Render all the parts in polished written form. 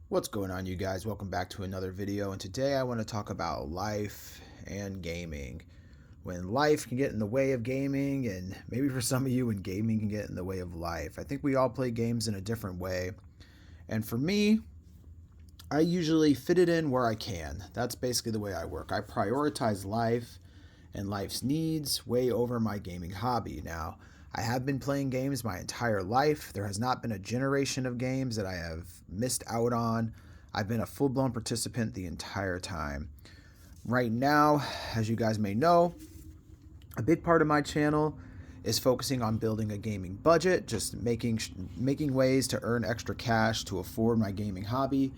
What's going on, you guys? Welcome back to another video, and today I want to talk about life and gaming. When life can get in the way of gaming, and maybe for some of you when gaming can get in the way of life. I think we all play games in a different way, and for me, I usually fit it in where I can. That's basically the way I work. I prioritize life and life's needs way over my gaming hobby. Now, I have been playing games my entire life. There has not been a generation of games that I have missed out on. I've been a full blown participant the entire time. Right now, as you guys may know, a big part of my channel is focusing on building a gaming budget, just making ways to earn extra cash to afford my gaming hobby,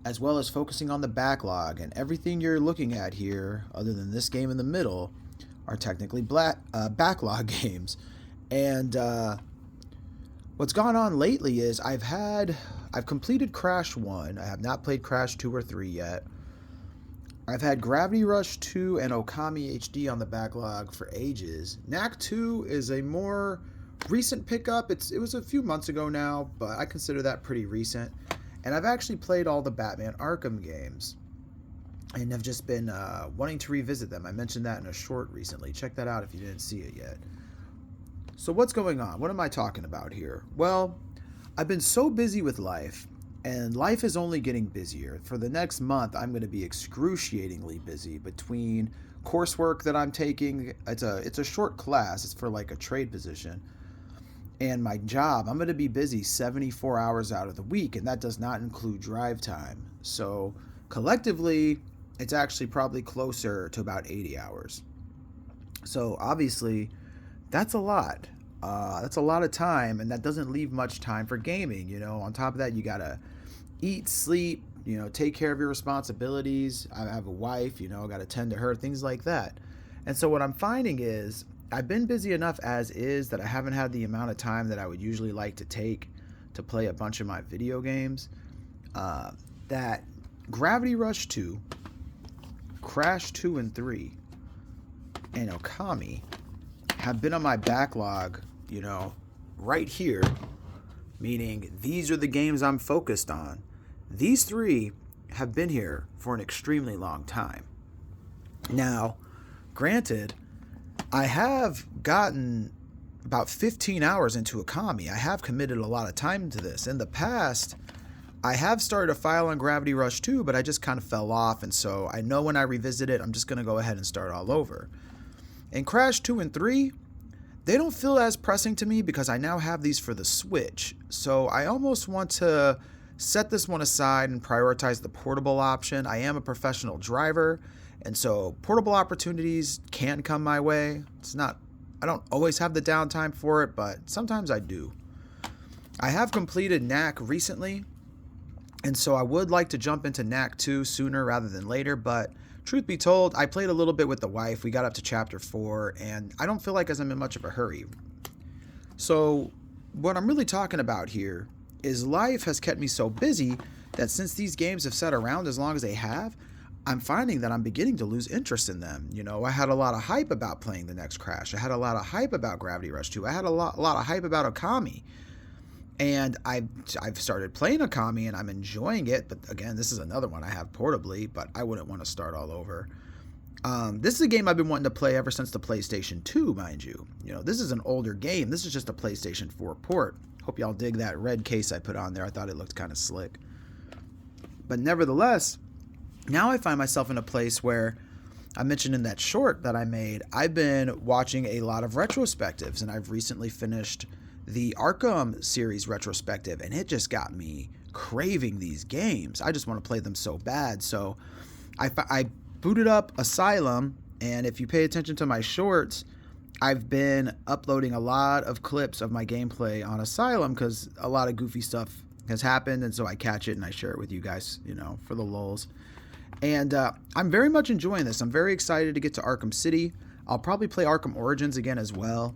as well as focusing on the backlog. And everything you're looking at here, other than this game in the middle, are technically backlog games. And what's gone on lately is I've completed Crash 1. I have not played Crash 2 or 3 yet. I've had Gravity Rush 2 and Okami HD on the backlog for ages. Knack 2 is a more recent pickup. It was a few months ago now, but I consider that pretty recent. And I've actually played all the Batman Arkham games and have just been wanting to revisit them. I mentioned that in a short recently. Check that out if you didn't see it yet. So what's going on? What am I talking about here? Well, I've been so busy with life, and life is only getting busier. For the next month, I'm going to be excruciatingly busy between coursework that I'm taking. It's a short class. It's for like a trade position. And my job, I'm going to be busy 74 hours out of the week, and that does not include drive time. So collectively, it's actually probably closer to about 80 hours. So obviously, that's a lot. That's a lot of time, and that doesn't leave much time for gaming. On top of that, you gotta eat, sleep, take care of your responsibilities. I have a wife, gotta tend to her, things like that. And so what I'm finding is I've been busy enough as is that I haven't had the amount of time that I would usually like to take to play a bunch of my video games. That Gravity Rush 2, Crash 2 and 3, and Okami have been on my backlog, right here, meaning these are the games I'm focused on. These three have been here for an extremely long time. Now, granted, I have gotten about 15 hours into Okami. I have committed a lot of time to this. In the past, I have started a file on Gravity Rush 2, but I just kind of fell off, and so I know when I revisit it, I'm just going to go ahead and start all over. In Crash 2 and 3, they don't feel as pressing to me because I now have these for the Switch. So I almost want to set this one aside and prioritize the portable option. I am a professional driver, and so portable opportunities can come my way. I don't always have the downtime for it, but sometimes I do. I have completed Knack recently, and so I would like to jump into Knack 2 sooner rather than later, but truth be told, I played a little bit with the wife. We got up to chapter 4, and I don't feel like I'm in much of a hurry. So what I'm really talking about here is life has kept me so busy that since these games have sat around as long as they have, I'm finding that I'm beginning to lose interest in them. I had a lot of hype about playing the next Crash. I had a lot of hype about Gravity Rush 2. I had a lot of hype about Okami. And I've started playing Okami, and I'm enjoying it. But again, this is another one I have portably, but I wouldn't want to start all over. This is a game I've been wanting to play ever since the PlayStation 2, mind you. This is an older game. This is just a PlayStation 4 port. Hope y'all dig that red case I put on there. I thought it looked kind of slick. But nevertheless, now I find myself in a place where I mentioned in that short that I made, I've been watching a lot of retrospectives, and I've recently finished the Arkham series retrospective, and it just got me craving these games. I just want to play them so bad. So I booted up Asylum, and if you pay attention to my shorts, I've been uploading a lot of clips of my gameplay on Asylum because a lot of goofy stuff has happened, and so I catch it and I share it with you guys, for the lulz. And I'm very much enjoying this. I'm very excited to get to Arkham City. I'll probably play Arkham Origins again as well.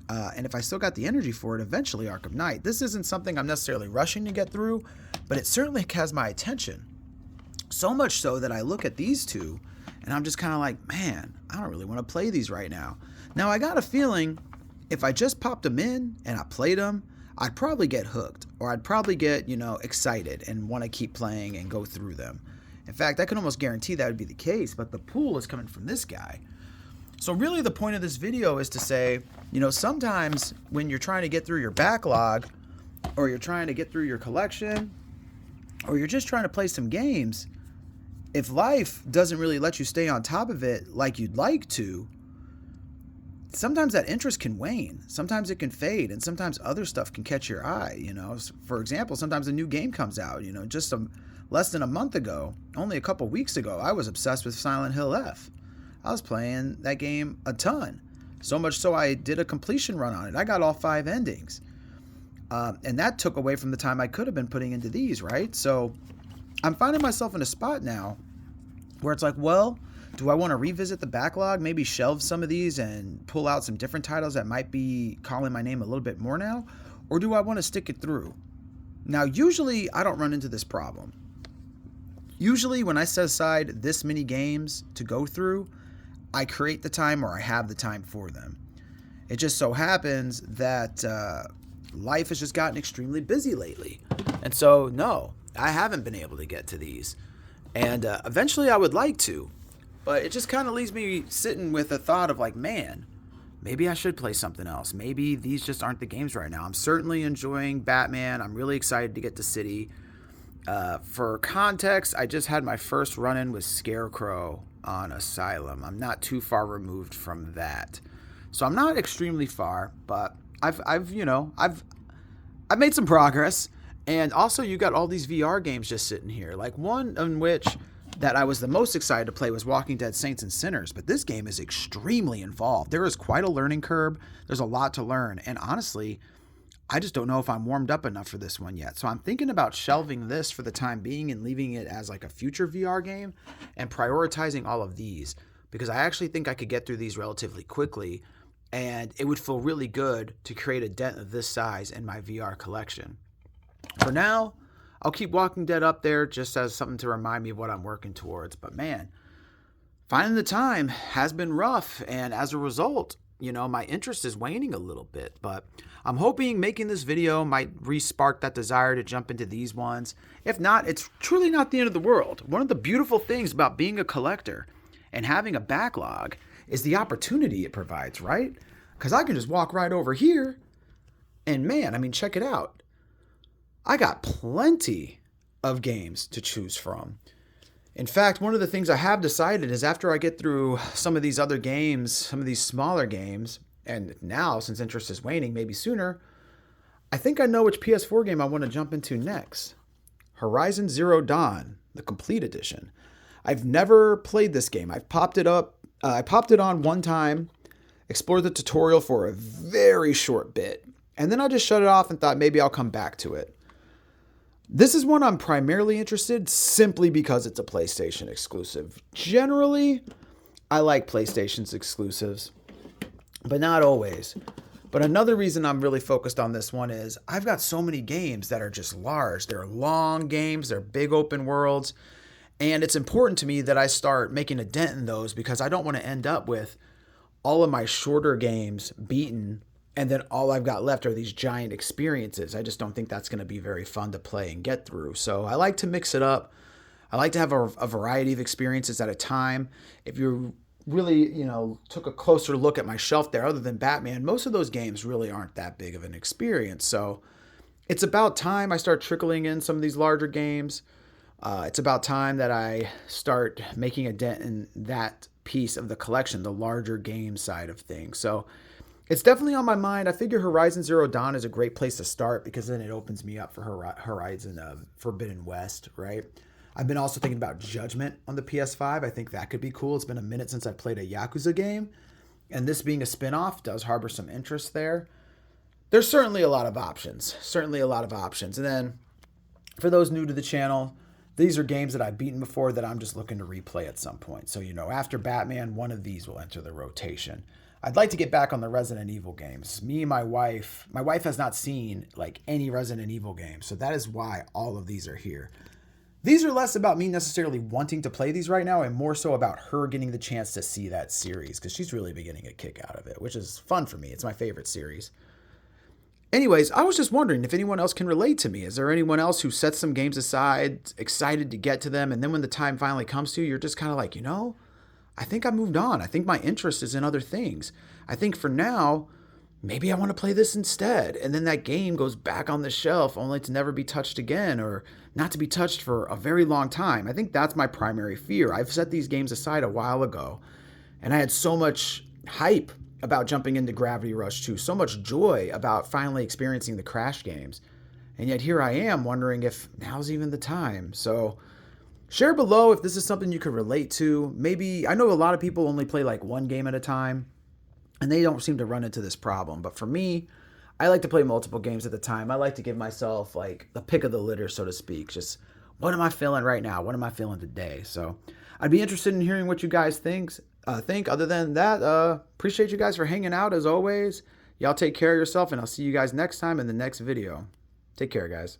And if I still got the energy for it, eventually Arkham Knight. This isn't something I'm necessarily rushing to get through, but it certainly has my attention. So much so that I look at these two, and I'm just kind of like, man, I don't really want to play these right now. Now, I got a feeling if I just popped them in and I played them, I'd probably get hooked, or I'd probably get, excited and want to keep playing and go through them. In fact, I can almost guarantee that would be the case, but the pull is coming from this guy. So really the point of this video is to say, sometimes when you're trying to get through your backlog, or you're trying to get through your collection, or you're just trying to play some games, if life doesn't really let you stay on top of it like you'd like to, sometimes that interest can wane. Sometimes it can fade, and sometimes other stuff can catch your eye. For example, sometimes a new game comes out. Just less than a month ago, only a couple weeks ago, I was obsessed with Silent Hill F. I was playing that game a ton, so much so I did a completion run on it. I got all 5 endings, and that took away from the time I could have been putting into these, right? So I'm finding myself in a spot now where it's like, well, do I want to revisit the backlog, maybe shelve some of these and pull out some different titles that might be calling my name a little bit more now? Or do I want to stick it through? Now, usually I don't run into this problem. Usually when I set aside this many games to go through, I create the time, or I have the time for them. It just so happens that life has just gotten extremely busy lately. And so, no, I haven't been able to get to these. And eventually I would like to. But it just kind of leaves me sitting with a thought of like, man, maybe I should play something else. Maybe these just aren't the games right now. I'm certainly enjoying Batman. I'm really excited to get to City. For context, I just had my first run-in with Scarecrow on Asylum. I'm not too far removed from that. So I'm not extremely far, but I've made some progress. And also you got all these VR games just sitting here. Like one in which that I was the most excited to play was Walking Dead Saints and Sinners, but this game is extremely involved. There is quite a learning curve. There's a lot to learn, and honestly, I just don't know if I'm warmed up enough for this one yet. So I'm thinking about shelving this for the time being and leaving it as like a future VR game and prioritizing all of these, because I actually think I could get through these relatively quickly, and it would feel really good to create a dent of this size in my VR collection. For now, I'll keep Walking Dead up there just as something to remind me of what I'm working towards. But man, finding the time has been rough. And as a result, my interest is waning a little bit. But I'm hoping making this video might re-spark that desire to jump into these ones. If not, it's truly not the end of the world. One of the beautiful things about being a collector and having a backlog is the opportunity it provides, right? Because I can just walk right over here and man, check it out. I got plenty of games to choose from. In fact, one of the things I have decided is after I get through some of these other games, some of these smaller games, and now since interest is waning, maybe sooner, I think I know which PS4 game I want to jump into next. Horizon Zero Dawn, the complete edition. I've never played this game. I popped it on one time, explored the tutorial for a very short bit, and then I just shut it off and thought maybe I'll come back to it. This is one I'm primarily interested simply because it's a PlayStation exclusive. Generally, I like PlayStation's exclusives, but not always. But another reason I'm really focused on this one is I've got so many games that are just large. They're long games, they're big open worlds, and it's important to me that I start making a dent in those because I don't want to end up with all of my shorter games beaten and then all I've got left are these giant experiences. I just don't think that's going to be very fun to play and get through. So I like to mix it up. I like to have a variety of experiences at a time. If you really, took a closer look at my shelf there, other than Batman, most of those games really aren't that big of an experience. So it's about time I start trickling in some of these larger games. It's about time that I start making a dent in that piece of the collection, the larger game side of things. So it's definitely on my mind. I figure Horizon Zero Dawn is a great place to start because then it opens me up for Horizon Forbidden West, right? I've been also thinking about Judgment on the PS5. I think that could be cool. It's been a minute since I played a Yakuza game, and this being a spin-off does harbor some interest there. There's certainly a lot of options. And then for those new to the channel, these are games that I've beaten before that I'm just looking to replay at some point. So, after Batman, one of these will enter the rotation. I'd like to get back on the Resident Evil games. Me and my wife has not seen any Resident Evil games, so that is why all of these are here. These are less about me necessarily wanting to play these right now and more so about her getting the chance to see that series because she's really been getting a kick out of it, which is fun for me. It's my favorite series. Anyways, I was just wondering if anyone else can relate to me. Is there anyone else who sets some games aside, excited to get to them, and then when the time finally comes to you, you're just kind of like, I think I moved on. I think my interest is in other things. I think for now, maybe I want to play this instead. And then that game goes back on the shelf only to never be touched again or not to be touched for a very long time. I think that's my primary fear. I've set these games aside a while ago, and I had so much hype about jumping into Gravity Rush 2, so much joy about finally experiencing the Crash games. And yet here I am wondering if now's even the time. So share below if this is something you could relate to. Maybe, I know a lot of people only play like one game at a time, and they don't seem to run into this problem. But for me, I like to play multiple games at a time. I like to give myself like the pick of the litter, so to speak. Just what am I feeling right now? What am I feeling today? So I'd be interested in hearing what you guys think. Other than that, appreciate you guys for hanging out as always. Y'all take care of yourself, and I'll see you guys next time in the next video. Take care, guys.